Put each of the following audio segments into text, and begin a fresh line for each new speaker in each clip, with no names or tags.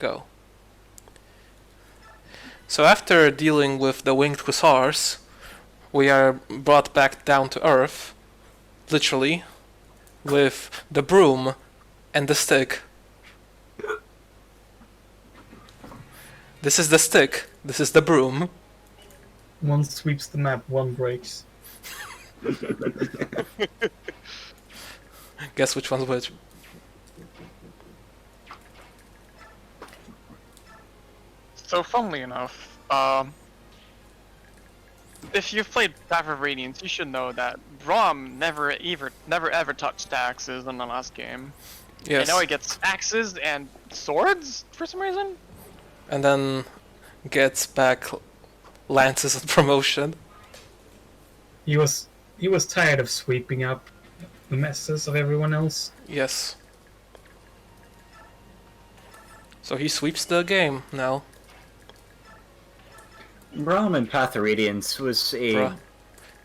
Go. So after dealing with the winged hussars, we are brought back down to earth, literally, with the broom and the stick. This is the stick, this is the broom.
One sweeps the map, one breaks.
Guess which one's which.
So, funnily enough, if you've played Path of Radiance, you should know that Brom never ever touched axes in the last game.
Yes.
And now he gets axes and swords for some reason.
And then gets back lances and promotion.
He was tired of sweeping up the messes of everyone else.
Yes. So he sweeps the game now.
Brom and Path of Radiance was a,
Bruh.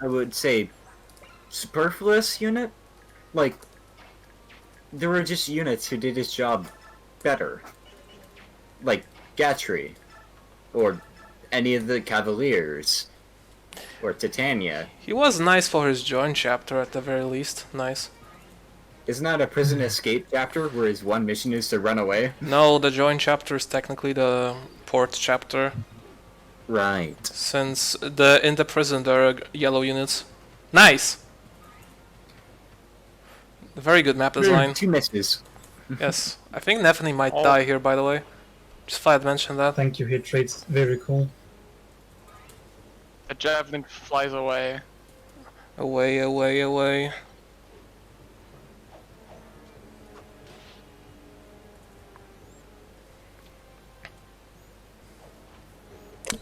I would say, superfluous unit. Like, there were just units who did his job better. Like Gatry, or any of the Cavaliers, or Titania.
He was nice for his joint chapter at the very least. Nice.
Isn't that a prison escape chapter where his one mission is to run away?
No, the joint chapter is technically the port chapter.
Right.
Since in the prison there are yellow units. Nice! Very good map design.
2 misses.
Yes. I think Nephenee might
Oh.
die here, by the way. Just thought I'd mention that.
Thank you, hit rates. Very cool.
The javelin flies away.
Away, away, away.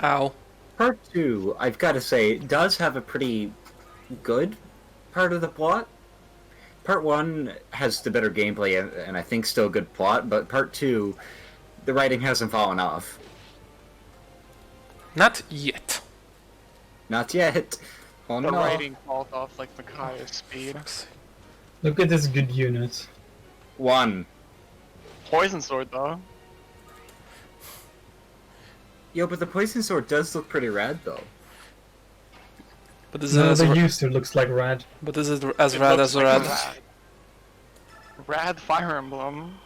Ow.
Part 2, I've got to say, does have a pretty good part of the plot. Part 1 has the better gameplay and I think still good plot, but Part 2, the writing hasn't fallen off.
Not yet.
Not yet. Oh
The
no.
writing falls off like Micaiah's speed.
Look at this good unit.
1.
Poison sword though.
Yo, but the poison sword does look pretty rad though.
But this
None of
is
the
as,
user looks like rad.
but this is as
It
rad
looks
as
like
rad.
a Rad Fire Emblem.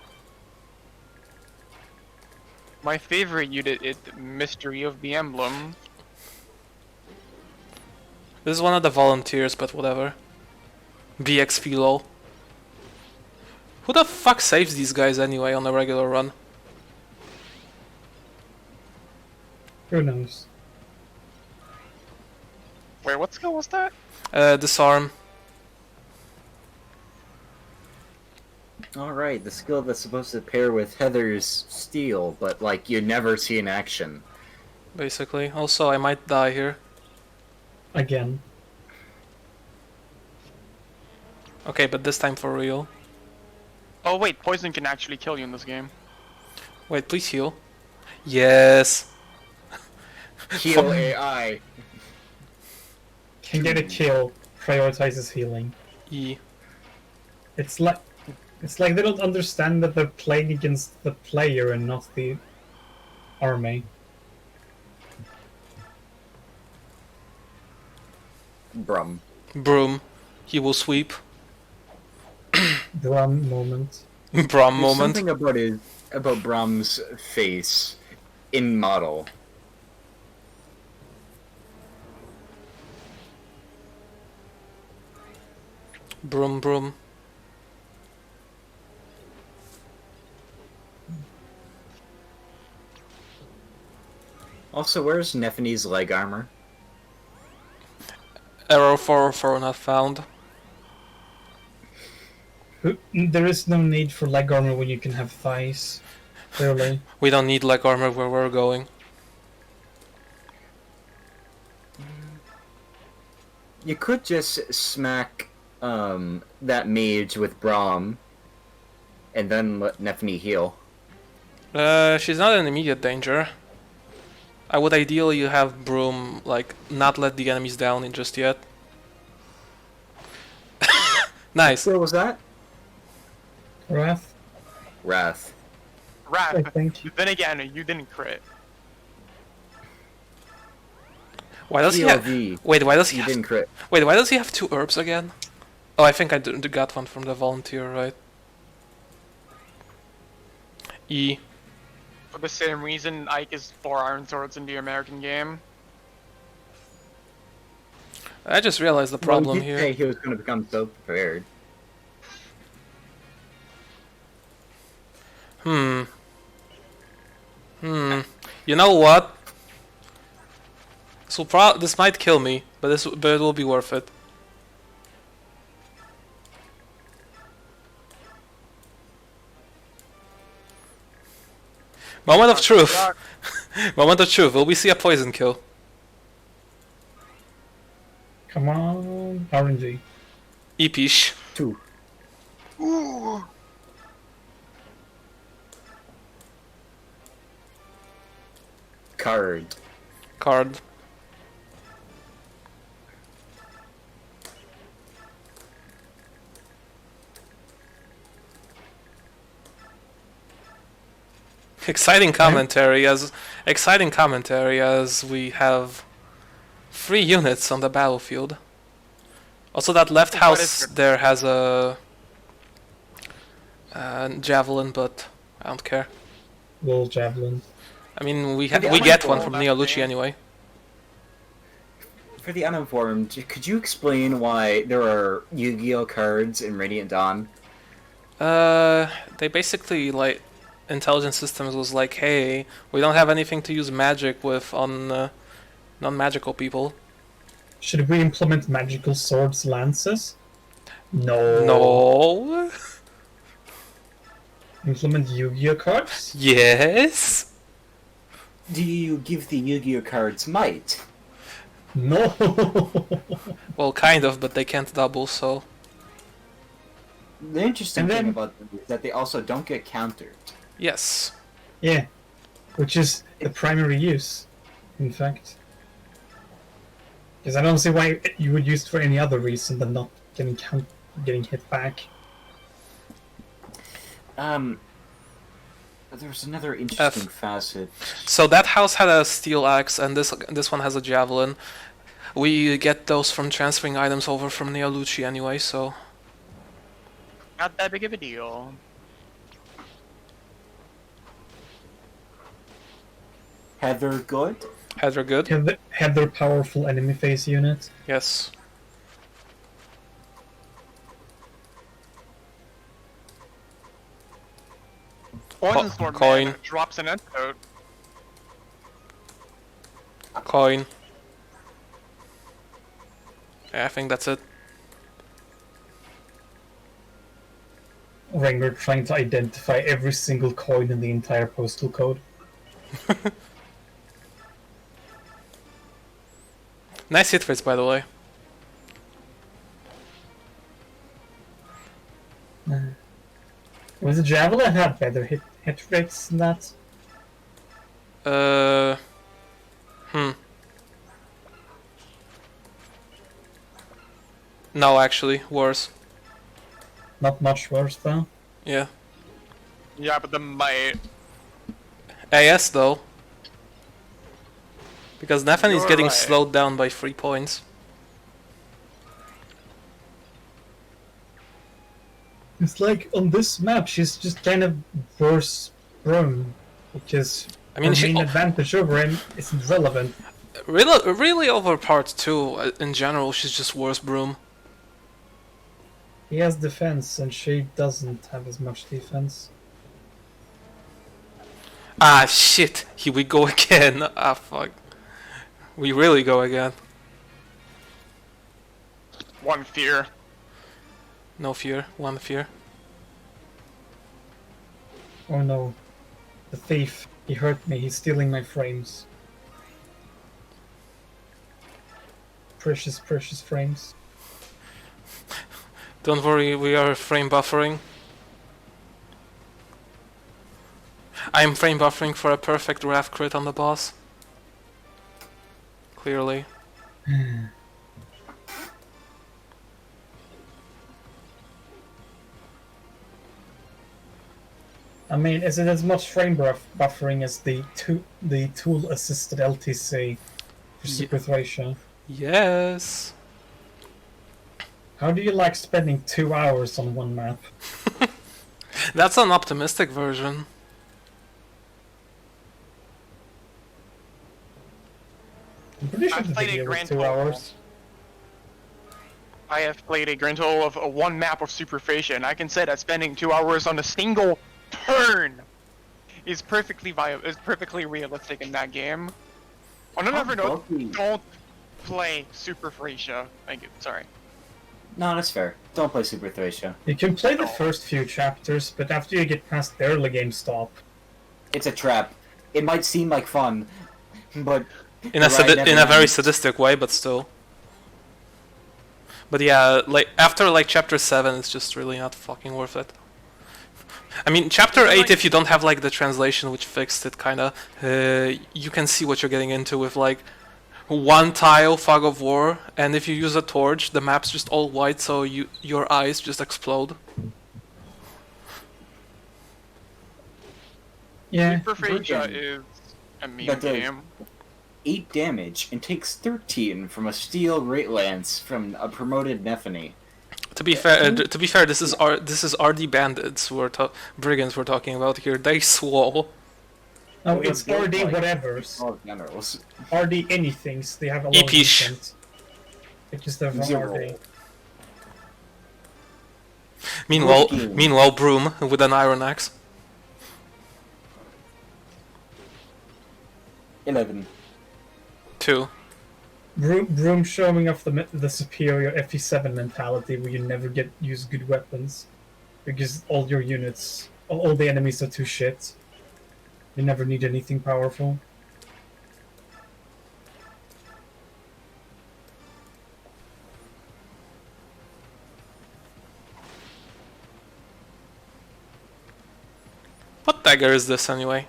My favorite unit is Mystery of the Emblem.
This is one of the volunteers, but whatever. BXP lol. Who the fuck saves these guys anyway on a regular run?
Who knows?
Wait, what skill was that?
Disarm.
Alright, the skill that's supposed to pair with Heather's steel, but like you never see in action.
Basically. Also, I might die here.
Again.
Okay, but this time for real.
Oh wait, poison can actually kill you in this game.
Wait, please heal. Yes.
Heal AI.
Can get a kill. Prioritizes healing.
E.
It's like they don't understand that they're playing against the player and not the army.
Brum.
Broom. He will sweep.
Drum moment.
Brom
There's
moment.
something about Brom's face in model.
Broom, broom.
Also, where's Nephenee's leg armor?
Error 404 not found.
There is no need for leg armor when you can have thighs. Clearly.
We don't need leg armor where we're going.
You could just smack that mage with Brom, and then let Nephenee heal.
She's not in immediate danger. I would ideally have Broom, like, not let the enemies down in just yet. Nice.
What was that?
Wrath?
Wrath.
Raph,
I think.
then again, you didn't crit.
Why does he have?
POV.
Wait, why does he
You
have?
didn't crit.
Wait, why does he have 2 herbs again? Oh, I think I got one from the volunteer, right? E.
For the same reason Ike is 4 Iron Swords in the American game.
I just realized the
Well,
problem
he did
here.
say he was going to become so prepared.
Hmm. You know what? This might kill me, but it will be worth it. Moment of truth. Moment of truth. Will we see a poison kill?
Come on, RNG.
Epish.
2.
Ooh.
Card.
Card. Exciting commentary as we have 3 units on the battlefield. Also, that left
What
house
is it?
there has a javelin, but I don't care.
Little javelin.
I mean, we
Yeah,
get
I
one
like
from
that
Neolucci
thing.
anyway.
For the uninformed, could you explain why there are Yu-Gi-Oh cards in Radiant Dawn?
They basically like intelligence systems was like, hey, we don't have anything to use magic with on non-magical people.
Should we implement magical swords lances? No.
No.
Implement Yu-Gi-Oh cards?
Yes.
Do you give the Yu-Gi-Oh cards might?
No.
Well, kind of, but they can't double, so.
The interesting
And
thing
then-
about them is that they also don't get countered.
Yes.
Yeah. Which is the primary use, in fact. Because I don't see why you would use it for any other reason than not getting hit back.
There's another interesting facet.
So that house had a steel axe, and this one has a javelin. We get those from transferring items over from Neolucci anyway, so.
Not that big of a deal.
Heather good?
Heather good?
Have their powerful enemy face unit.
Yes.
Poison Sword
coin.
Man drops an antidote.
Coin. Yeah, I think that's it.
We're trying to identify every single coin in the entire postal code.
Nice hit rates, by the way.
Was the javelin had better hit rates than that?
Hmm. No, actually, worse.
Not much worse though.
Yeah.
Yeah, but the might.
AS though. Because Nephenee is
You're
getting
right.
slowed down by 3 points.
It's like on this map, she's just kind of worse Brom, because
I mean,
her
she
main advantage over him isn't relevant.
really over part 2 in general, she's just worse Broom.
He has defense, and she doesn't have as much defense.
Ah shit! Here we go again. Ah fuck. We really go again.
One fear.
No fear, one fear.
Oh no. The thief. He hurt me. He's stealing my frames. Precious, precious frames.
Don't worry, we are frame buffering. I am frame buffering for a perfect Raph crit on the boss. Clearly.
I mean, is it as much frame buffering as the tool-assisted LTC for Super Thracia?
Yes.
How do you like spending 2 hours on one map?
That's an optimistic version.
I'm pretty sure
I've
the
played a
video was
grand
2
total.
hours.
I have played a grand total of one map of Super Thracia, and I can say that spending 2 hours on a single turn is perfectly viable, is perfectly realistic in that game. On another note, don't play Super Thracia. Thank you. Sorry.
No, that's fair. Don't play Super Thracia.
You can play the first few chapters, but after you get past the early game stop.
It's a trap. It might seem like fun, but
In a
the ride never
in a very
ends.
sadistic way, but still. But yeah, like after like chapter 7, it's just really not fucking worth it. I mean, chapter 8, if you don't have like the translation which fixed it, kinda, you can see what you're getting into with like one tile fog of war, and if you use a torch, the map's just all white, so your eyes just explode.
Yeah.
Super Thracia
Virgin.
is a meme
That does.
game.
8 damage and takes 13 from a steel great lance from a promoted Nephenee.
To be fair, this is RD bandits brigands we're talking about here. They swole.
No,
Well,
it's
they're
RD
built like
whatevers.
all generals.
RD anythings. They have a lot of
Epish.
content. Because they're from
Zero.
RD.
Meanwhile, Broom with an iron axe.
11.
2.
Broom showing off the superior FE7 mentality where you never use good weapons. Because all your units, all the enemies are too shit. You never need anything powerful.
What dagger is this anyway?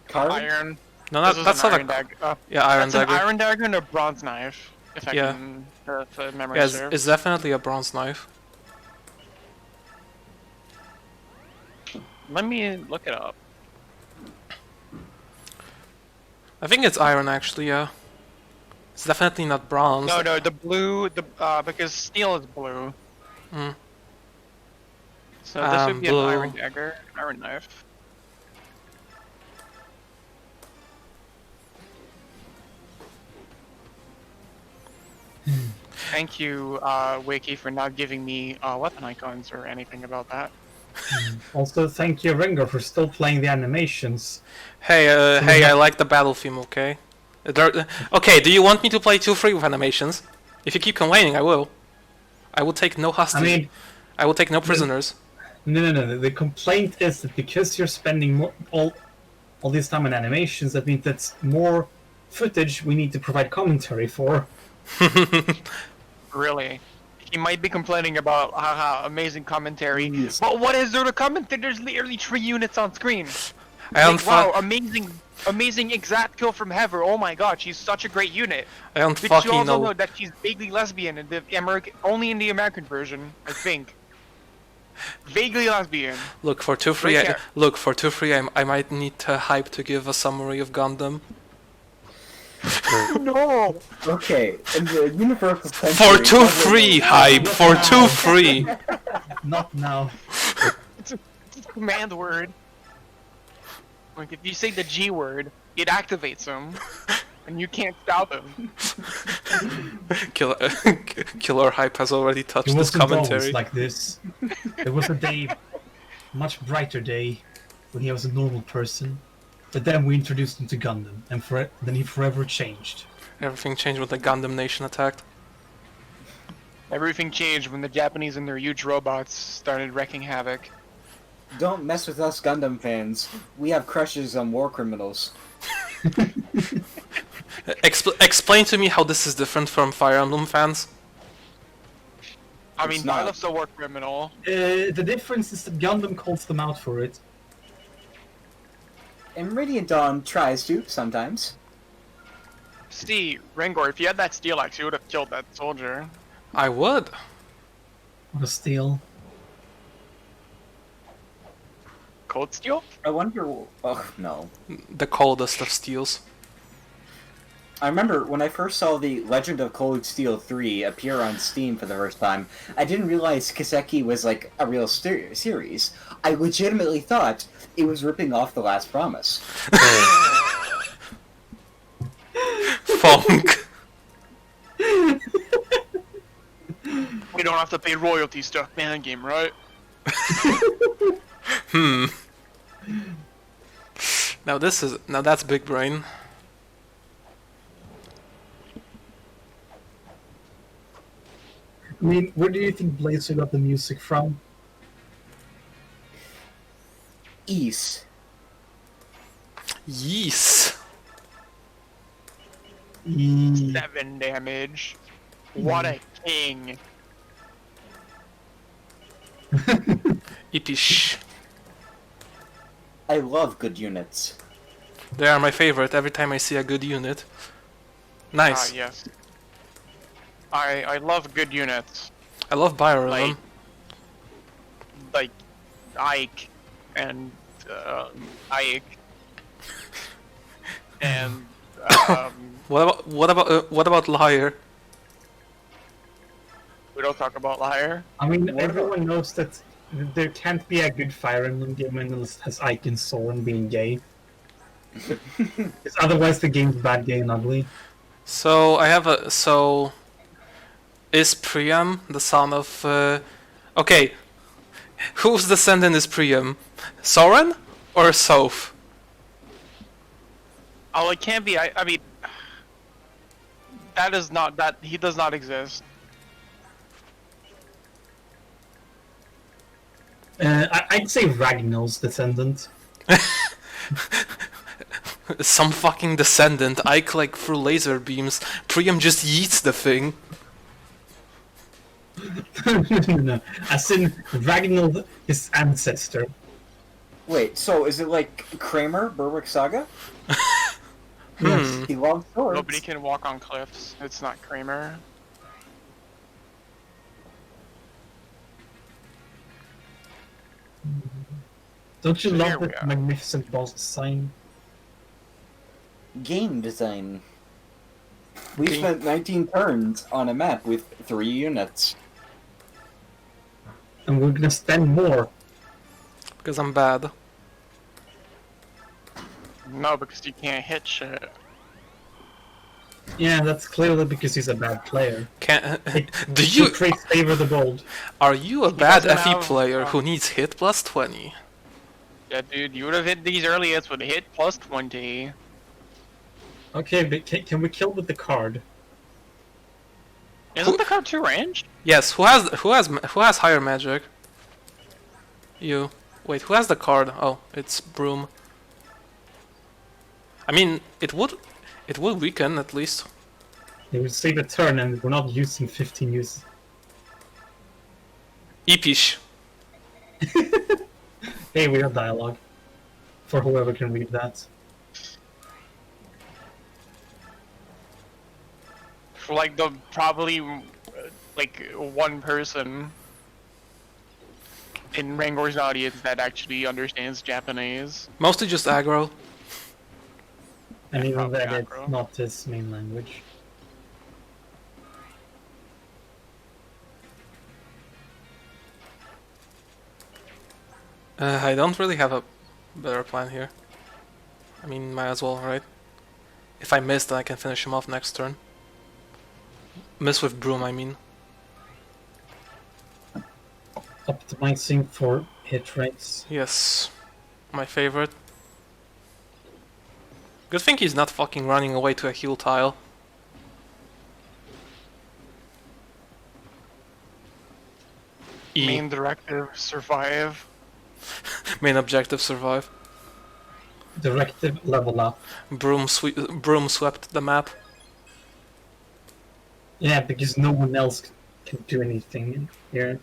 Card?
Iron.
No,
This is
that's
an
not
iron
a
dagger.
yeah iron
That's
dagger.
an iron dagger and a bronze knife. If I
Yeah.
can, if memory
Yeah,
serves.
it's definitely a bronze knife.
Let me look it up.
I think it's iron actually. Yeah, it's definitely not bronze.
No, the blue, because steel is blue.
Mm.
So this would be
Blue.
an iron dagger, iron knife. Thank you, Wiki, for not giving me weapon icons or anything about that.
Also, thank you, Rengar, for still playing the animations.
Hey, I like the battle theme. Okay. Okay, do you want me to play 2-3 with animations? If you keep complaining, I will. I will take no hostages.
I mean,
I will take no prisoners.
no. The complaint is that because you're spending all this time on animations, that means that's more footage we need to provide commentary for.
Really. He might be complaining about haha amazing commentary. But what is there to commentate? There's literally 3 units on screen.
I don't
Like, wow, amazing exact kill from Heather. Oh my god, she's such a great unit.
I don't
But you
fucking
also
know.
know that she's vaguely lesbian in the only in the American version, I think. Vaguely lesbian.
Look for 2-3.
Right here.
Look for 2-3. I might need hype to give a summary of Gundam.
No.
Okay, and the universal
For 2-3 hype. For 2-3.
Not now.
It's a command word. Like if you say the G word, it activates him, and you can't stop him.
Killer hype has already touched
It
this
wasn't always
commentary.
like this. There was a day, much brighter day, when he was a normal person. But then we introduced him to Gundam, and then he forever changed.
Everything changed when the Gundam Nation attacked.
Everything changed when the Japanese and their huge robots started wrecking havoc.
Don't mess with us Gundam fans. We have crushes on war criminals.
Explain to me how this is different from Fire Emblem fans.
I mean,
It's not.
Byleth's a war criminal.
The difference is that Gundam calls them out for it.
And Radiant Dawn tries to, sometimes.
See, Rengor, if you had that steel axe, you would have killed that soldier.
I would.
What a steal.
Cold Steel?
I wonder. Oh no.
The coldest of steels.
I remember when I first saw the Legend of Cold Steel 3 appear on Steam for the first time, I didn't realize Kiseki was like a real series. I legitimately thought it was ripping off The Last Promise.
Funk.
We don't have to pay royalties to a fan game, right?
Now that's big brain.
I mean, where do you think Blazer got the music from?
East.
Yes.
7 damage. What a king.
Ipish.
I love good units.
They are my favorite every time I see a good unit. Nice.
Ah, yes. I love good units.
I love Biorhythm.
Like Ike and Ike and
What about Liar?
we don't talk about Liar.
I mean,
What
everyone knows that there can't be a good Fire Emblem game unless it has Ike and Soren being gay. Because otherwise the game's bad, gay, and ugly.
So I have a is Priam the son of okay, whose descendant is Priam? Soren or Soph?
Oh, it can't be. I mean, that is not that he does not exist.
I'd say Ragnar's descendant.
Some fucking descendant. Ike like through laser beams. Priam just yeets the thing.
No, as in Ragnar, his ancestor.
Wait, so is it like Kramer, Berwick Saga?
Yes.
He loves swords.
Nobody can walk on cliffs. It's not Kramer.
Don't you
So here
love
we
that
are.
magnificent boss design?
Game design. We
Game-
spent 19 turns on a map with 3 units.
And we're gonna spend more.
Because I'm bad.
No, because you can't hit shit.
Yeah, that's clearly because he's a bad player.
Can do
Two
you
traits favor the bold.
are you a bad
doesn't
FE
have,
player who needs hit plus 20?
Yeah, dude, you would have hit these early hits with a hit plus 20.
Okay, but can we kill with the card?
Isn't the card 2 ranged?
Yes, who has higher magic? You. Wait, who has the card? Oh, it's Brom. I mean, it would weaken at least.
They will save a turn and we're not using 15 uses.
Epish.
Hey, we have dialogue. For whoever can read that.
For like the probably like one person in Rangor's audience that actually understands Japanese.
Mostly just aggro.
And even
probably
then, it's
aggro.
not his main language.
I don't really have a better plan here. I mean, might as well, right? If I miss, then I can finish him off next turn. Miss with Broom, I mean.
Optimizing for hit rates.
Yes. My favorite. Good thing he's not fucking running away to a heal tile. E.
Main directive, survive.
Main objective, survive.
Directive level up.
Broom swept the map.
Yeah, because no one else can do anything here.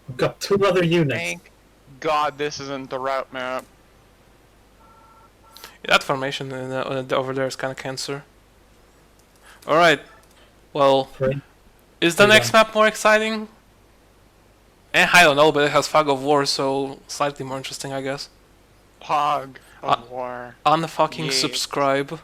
We've got 2 other units.
Thank God this isn't the route map.
That formation over there is kind of cancer. Alright. Well,
Right?
is the
Yeah.
next map more exciting? I don't know, but it has Fog of War, so slightly more interesting, I guess.
Pog of War.
Unfucking
Yeah.
subscribe.